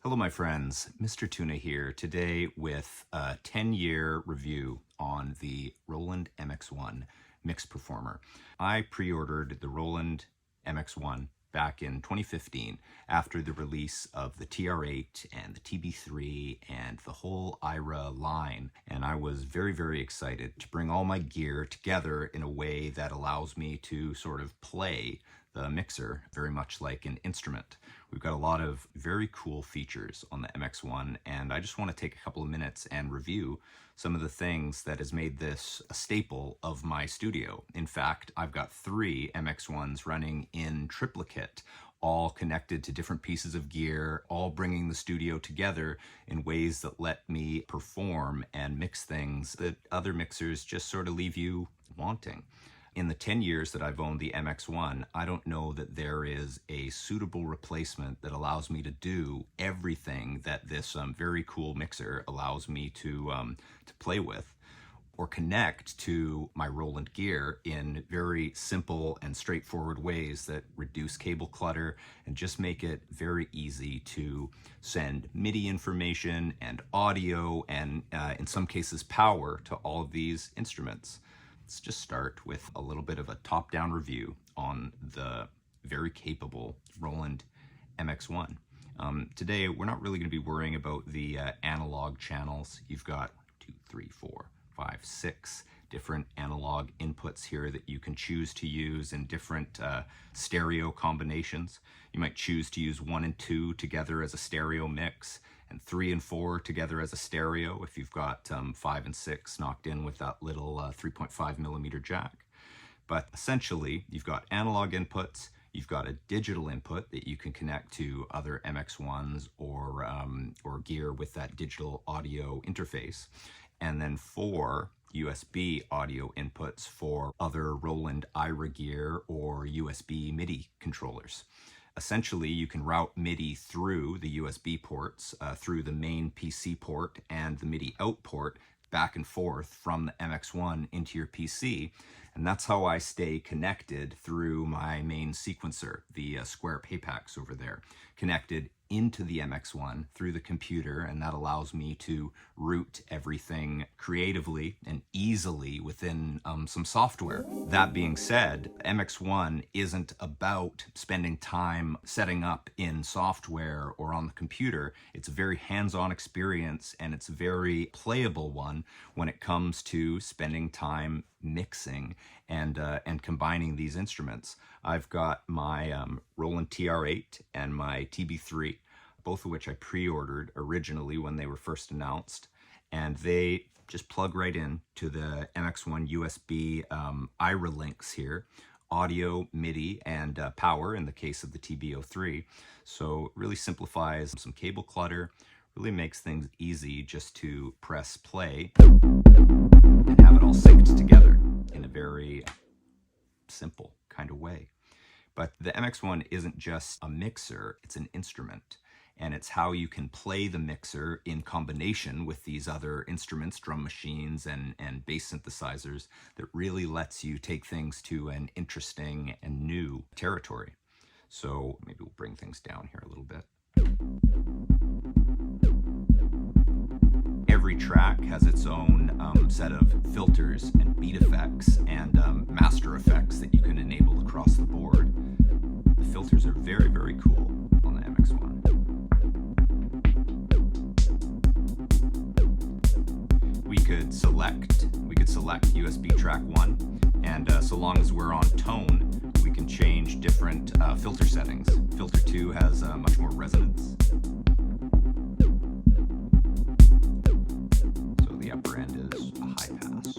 Hello my friends, Mr. Tuna here today with a 10-year review on the Roland MX-1 Mix Performer. I pre-ordered the Roland MX-1 back in 2015 after the release of the TR8 and the TB3 and the whole AIRA line, and I was very excited to bring all my gear together in a way that allows me to sort of play the mixer very much like an instrument. We've got a lot of very cool features on the MX-1, and I just want to take a couple of minutes and review some of the things that has made this a staple of my studio. In fact, I've got 3 MX-1s running in triplicate, all connected to different pieces of gear, all bringing the studio together in ways that let me perform and mix things that other mixers just sort of leave you wanting. In the 10 years that I've owned the MX-1, I don't know that there is a suitable replacement that allows me to do everything that this very cool mixer allows me to play with or connect to my Roland gear in very simple and straightforward ways that reduce cable clutter and just make it very easy to send MIDI information and audio and in some cases power to all of these instruments. Let's just start with a little bit of a top-down review on the very capable Roland MX-1. Today, we're not really going to be worrying about the analog channels. You've got 2, 3, 4, 5, 6 different analog inputs here that you can choose to use in different stereo combinations. You might choose to use 1 and 2 together as a stereo mix, and 3 and 4 together as a stereo if you've got 5 and 6 knocked in with that little 3.5mm jack. But essentially, you've got analog inputs, you've got a digital input that you can connect to other MX-1s or gear with that digital audio interface, and then 4 USB audio inputs for other Roland AIRA gear or USB MIDI controllers. Essentially, you can route MIDI through the USB ports, through the main PC port and the MIDI out port, back and forth from the MX-1 into your PC. And that's how I stay connected through my main sequencer, the square Paypacks over there, connected into the MX-1 through the computer, and that allows me to route everything creatively and easily within some software. That being said, MX-1 isn't about spending time setting up in software or on the computer. It's a very hands-on experience, and it's a very playable one when it comes to spending time mixing and combining these instruments. I've got my Roland TR8 and my TB3, both of which I pre-ordered originally when they were first announced, and they just plug right in to the MX-1 USB AIRA links here, audio, MIDI, and power in the case of the TB03. So it really simplifies some cable clutter, really makes things easy just to press play and have it all synced together in a very simple kind of way. But the MX-1 isn't just a mixer, it's an instrument. And it's how you can play the mixer in combination with these other instruments, drum machines and bass synthesizers, that really lets you take things to an interesting and new territory. So maybe we'll bring things down here a little bit. Every track has its own set of filters and beat effects and master effects that you can enable across the board. The filters are very cool on the MX-1. We could select USB track 1, and so long as we're on tone, we can change different filter settings. Filter 2 has much more resonance. So the upper end is a high pass.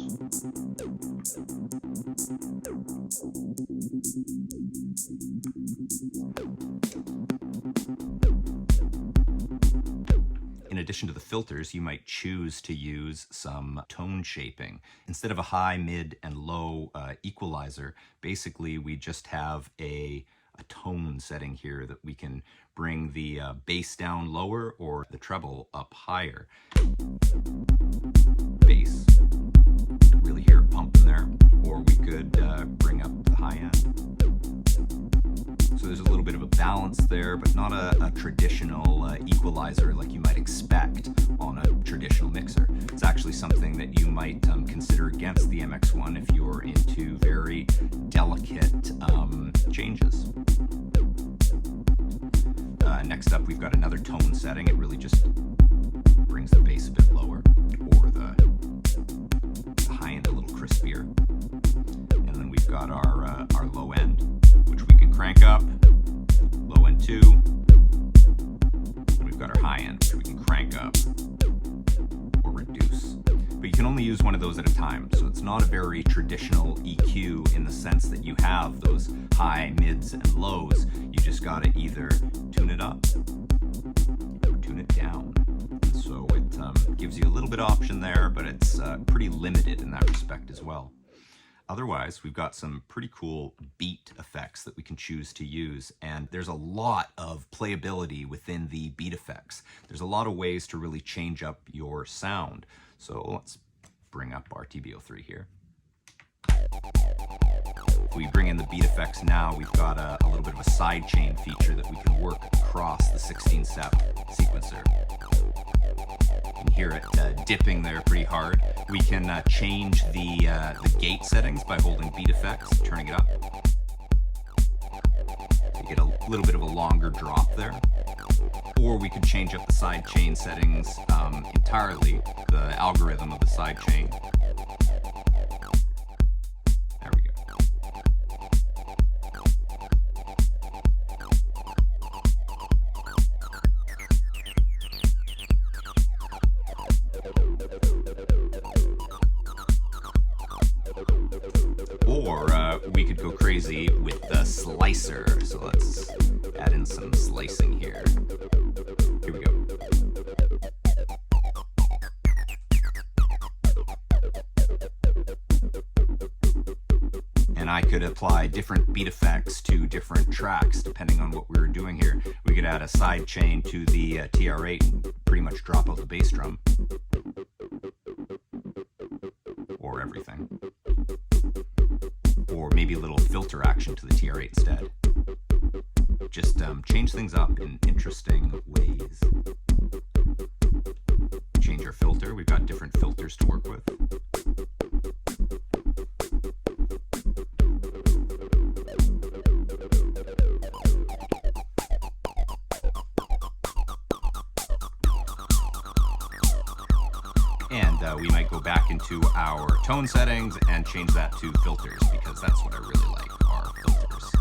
In addition to the filters, you might choose to use some tone shaping. Instead of a high, mid, and low equalizer, basically we just have a tone setting here that we can bring the bass down lower or the treble up higher. Bass, really hear it pumping there. Or we could bring up the high end. So there's a little bit of a balance there, but not a traditional equalizer like you might expect on a traditional mixer. It's actually something that you might consider against the MX-1 if you're into very delicate changes. Next up, we've got another tone setting. It really just brings the bass a bit lower, or the high end a little crispier. And then we've got our low end, which we can crank up, low end 2. And we've got our high end, which we can crank up or reduce. But you can only use one of those at a time, so it's not a very traditional EQ in the sense that you have those high, mids, and lows. You just gotta either tune it up or tune it down. So it gives you a little bit of option there, but it's pretty limited in that respect as well. Otherwise, we've got some pretty cool beat effects that we can choose to use, and there's a lot of playability within the beat effects. There's a lot of ways to really change up your sound. So let's bring up our TB-03 here. If we bring in the beat effects now, we've got a little bit of a sidechain feature that we can work across the 16-step sequencer. You can hear it dipping there pretty hard. We can change the gate settings by holding beat effects, turning it up. So you get a little bit of a longer drop there. Or we could change up the sidechain settings entirely, the algorithm of the sidechain. There we go. Or we could go crazy with the slicer. So let's add in some slicing here. Here we go. And I could apply different beat effects to different tracks depending on what we were doing here. We could add a side chain to the TR8 and pretty much drop out the bass drum. Or everything. Or maybe a little filter action to the TR8 instead. Just change things up in interesting ways. Change our filter. We've got different filters to work with. And we might go back into our tone settings and change that to filters, because that's what I really like, are filters.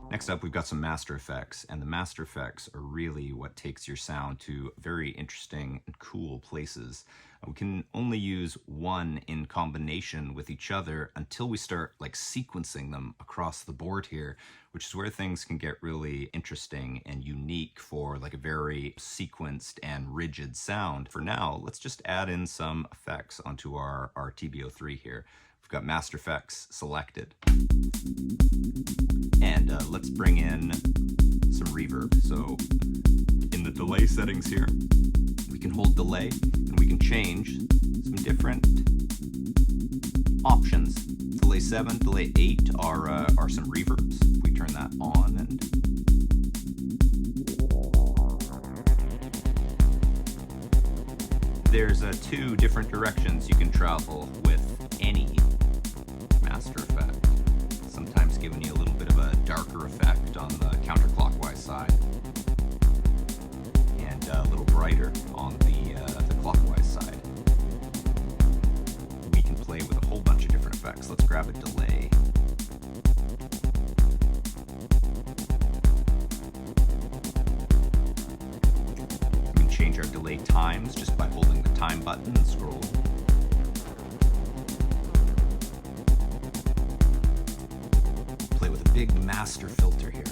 Next up, we've got some master effects, and the master effects are really what takes your sound to very interesting and cool places. We can only use one in combination with each other until we start like sequencing them across the board here, which is where things can get really interesting and unique for like a very sequenced and rigid sound. For now, let's just add in some effects onto our TB-03 here. We've got master effects selected. And let's bring in some reverb. So in the delay settings here, we can hold delay and we can change some different options. Delay 7, delay 8 are some reverbs. We turn that on, and there's two different directions you can travel with any master effect. Sometimes giving you a little bit of a darker effect on the counterclockwise side, and a little brighter on the clockwise side. We can play with a whole bunch of different effects. Let's grab a delay. We can change our delay times just by holding the time button and scroll. Play with a big master filter here.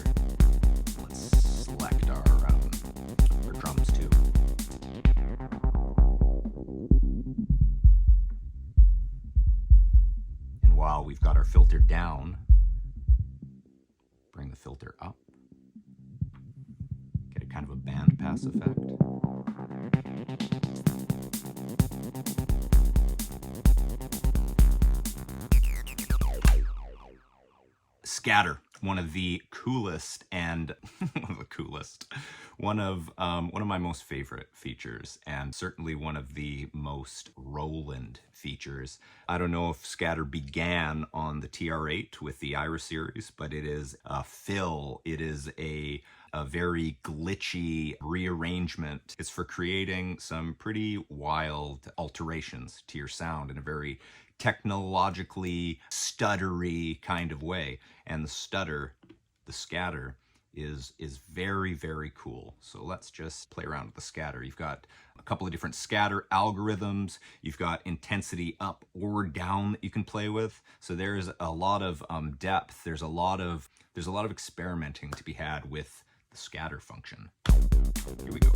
Let's select our drums too. And while we've got our filter down, bring the filter up. Get it kind kind of a bandpass effect. Scatter, one of the coolest and one of my most favorite features, and certainly one of the most Roland features. I don't know if scatter began on the TR-8 with the AIRA series, but it is a fill. It is a very glitchy rearrangement. It's for creating some pretty wild alterations to your sound in a very technologically stuttery kind of way. And the scatter is very, very cool. So let's just play around with the scatter. You've got a couple of different scatter algorithms. You've got intensity up or down that you can play with. So there's a lot of depth. There's a lot of experimenting to be had with the scatter function. Here we go.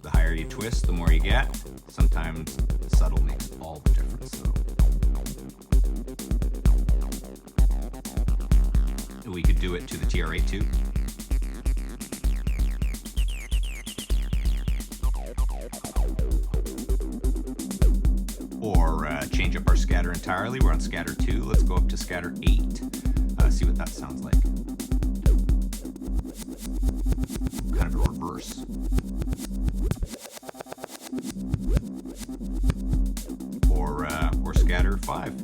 The higher you twist, the more you get. Sometimes subtle makes all the difference, though. We could do it to the TR-8 too. Or change up our scatter entirely. We're on scatter 2. Let's go up to scatter 8. See what that sounds like. Kind of a reverse. Or scatter 5.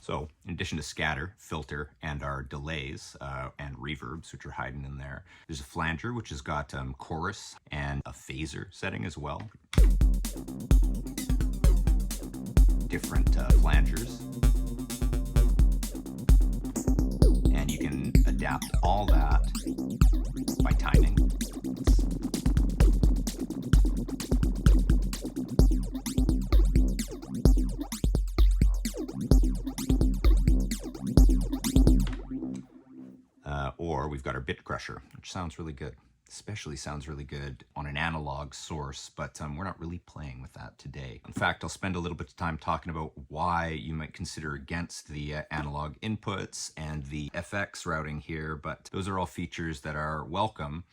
So in addition to scatter, filter, and our delays and reverbs, which are hiding in there, there's a flanger, which has got chorus and a phaser setting as well. Different flangers. And you can adapt all that by timing. Or we've got our bit crusher, which sounds really good. Especially sounds really good on an analog source, but we're not really playing with that today. In fact, I'll spend a little bit of time talking about why you might consider against the analog inputs and the FX routing here, but those are all features that are welcome.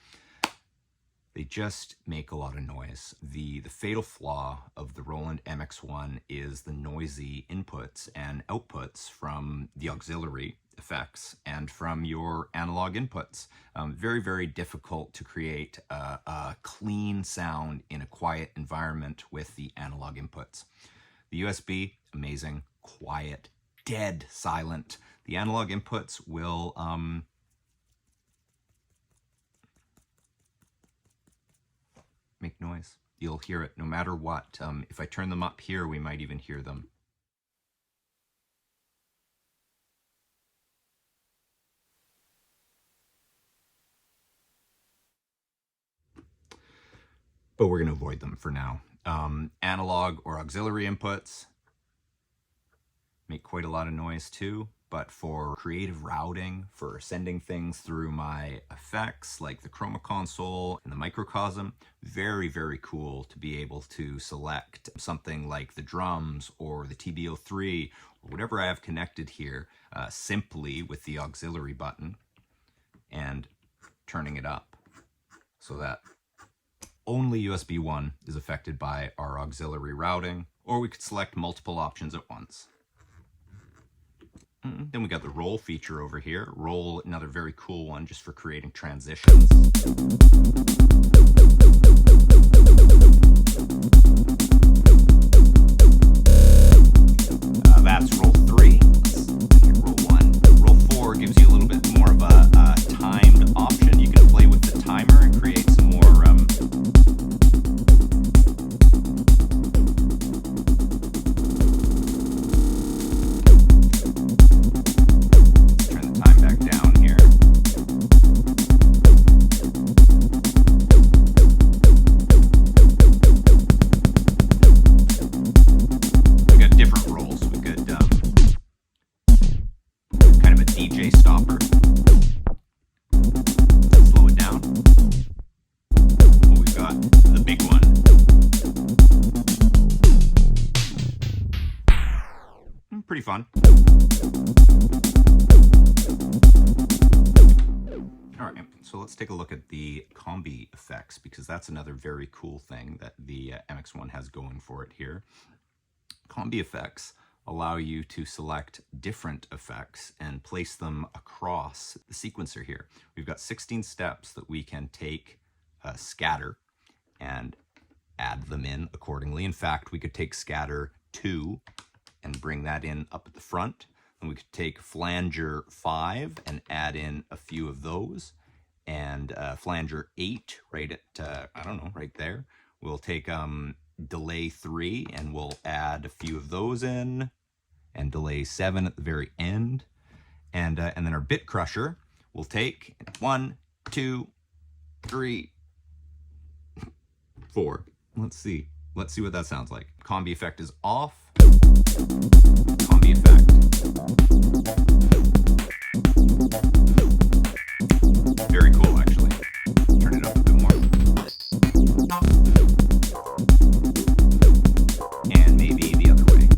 They just make a lot of noise. The fatal flaw of the Roland MX-1 is the noisy inputs and outputs from the auxiliary effects and from your analog inputs. Very, very difficult to create a clean sound in a quiet environment with the analog inputs. The USB, amazing, quiet, dead silent. The analog inputs will make noise. You'll hear it no matter what. If I turn them up here, we might even hear them. But we're going to avoid them for now. Analog or auxiliary inputs make quite a lot of noise too, but for creative routing, for sending things through my effects like the chroma console and the microcosm, very, very cool to be able to select something like the drums or the TB03 or whatever I have connected here simply with the auxiliary button and turning it up so that only USB 1 is affected by our auxiliary routing, or we could select multiple options at once. Then we got the roll feature over here. Roll, another very cool one just for creating transitions. That's roll 3. Roll 1. Roll 4 gives you a little bit more of a timed option. You can play with the timer and create some more turn the time back down here. pretty fun. All right, so let's take a look at the Combi effects, because that's another very cool thing that the MX-1 has going for it here. Combi effects allow you to select different effects and place them across the sequencer here. We've got 16 steps that we can take, scatter, and add them in accordingly. In fact, we could take scatter 2 and bring that in up at the front. And we could take flanger 5 and add in a few of those. And flanger 8 right at, I don't know, right there. We'll take delay 3 and we'll add a few of those in, and delay 7 at the very end. And then our bit crusher we'll take 1, 2, 3, 4. Let's see what that sounds like. Combi effect is off. Combi effect. Very cool, actually. Turn it up a bit more. And maybe the other way.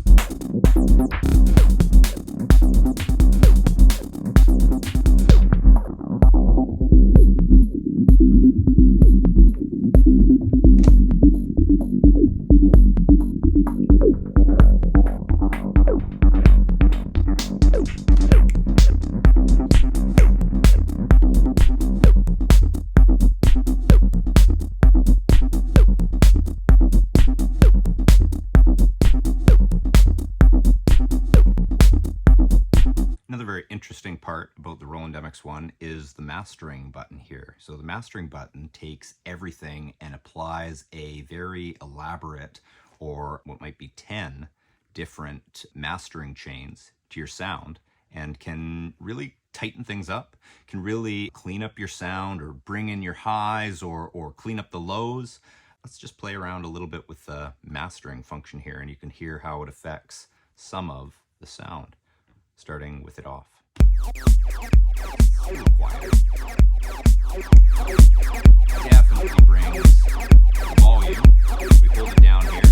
Another very interesting part about the Roland MX-1 is the mastering button here. So the mastering button takes everything and applies a very elaborate, or what might be 10 different mastering chains to your sound, and can really tighten things up, can really clean up your sound, or bring in your highs, or clean up the lows. Let's just play around a little bit with the mastering function here, and you can hear how it affects some of the sound. Starting with it off. A little quieter. Definitely brings volume. We hold it down here.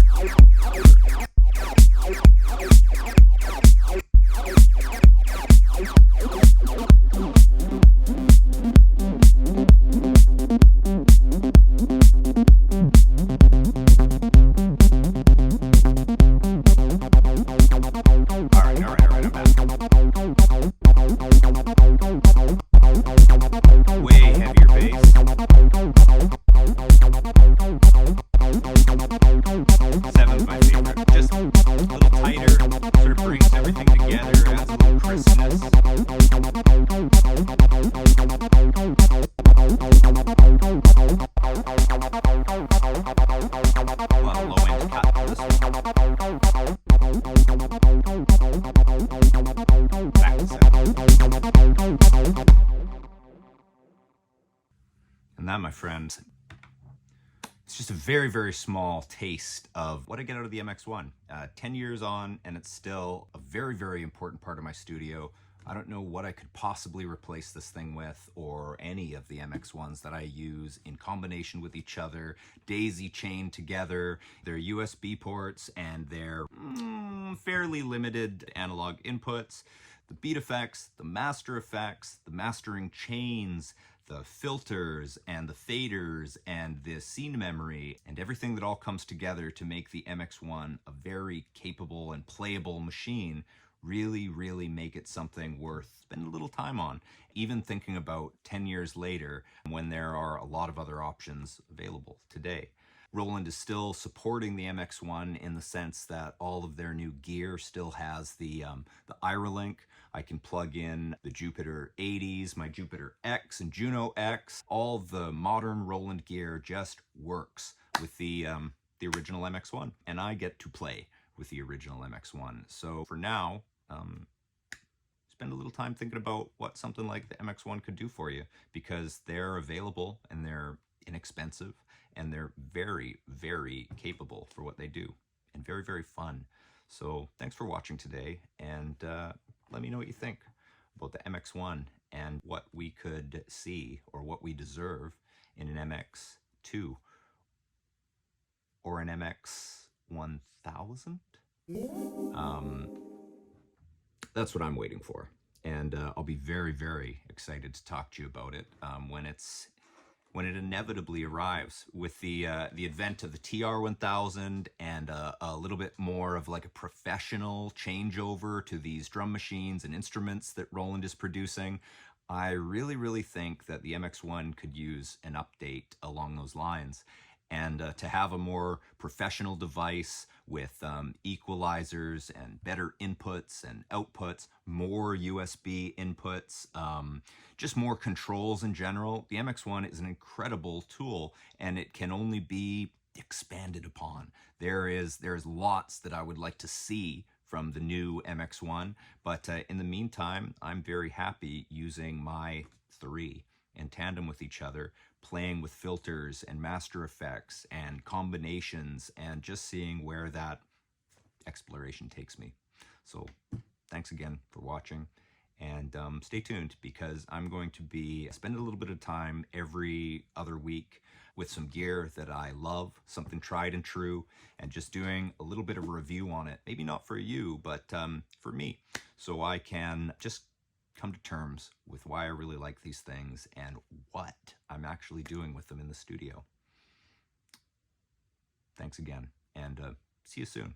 And that, my friends, it's just a very, very small taste of what I get out of the MX-1. 10 years on, and it's still a very, very important part of my studio. I don't know what I could possibly replace this thing with, or any of the MX-1s that I use in combination with each other, daisy chained together, their USB ports, and their fairly limited analog inputs, the beat effects, the master effects, the mastering chains, the filters and the faders and the scene memory, and everything that all comes together to make the MX-1 a very capable and playable machine. Really, really make it something worth spending a little time on, even thinking about 10 years later when there are a lot of other options available today. Roland is still supporting the MX-1 in the sense that all of their new gear still has the AIRA-link. I can plug in the Jupiter 80s, my Jupiter X and Juno X. All the modern Roland gear just works with the original MX-1, and I get to play with the original MX-1. So for now, spend a little time thinking about what something like the MX-1 could do for you, because they're available and they're inexpensive and they're very, very capable for what they do, and very, very fun. So thanks for watching today, and let me know what you think about the MX-1 and what we could see, or what we deserve, in an MX-2 or an MX-1000. that's what I'm waiting for. And I'll be very, very excited to talk to you about it when it inevitably arrives, with the advent of the TR-1000 and a little bit more of like a professional changeover to these drum machines and instruments that Roland is producing. I really, really think that the MX-1 could use an update along those lines. And to have a more professional device with equalizers and better inputs and outputs, more USB inputs, just more controls in general. The MX-1 is an incredible tool, and it can only be expanded upon. There's lots that I would like to see from the new MX-1, but in the meantime, I'm very happy using my 3 in tandem with each other, playing with filters and master effects and combinations, and just seeing where that exploration takes me. So thanks again for watching, and stay tuned, because I'm going to be spending a little bit of time every other week with some gear that I love, something tried and true, and just doing a little bit of a review on it. Maybe not for you, but for me, so I can just come to terms with why I really like these things and what I'm actually doing with them in the studio. Thanks again, and see you soon.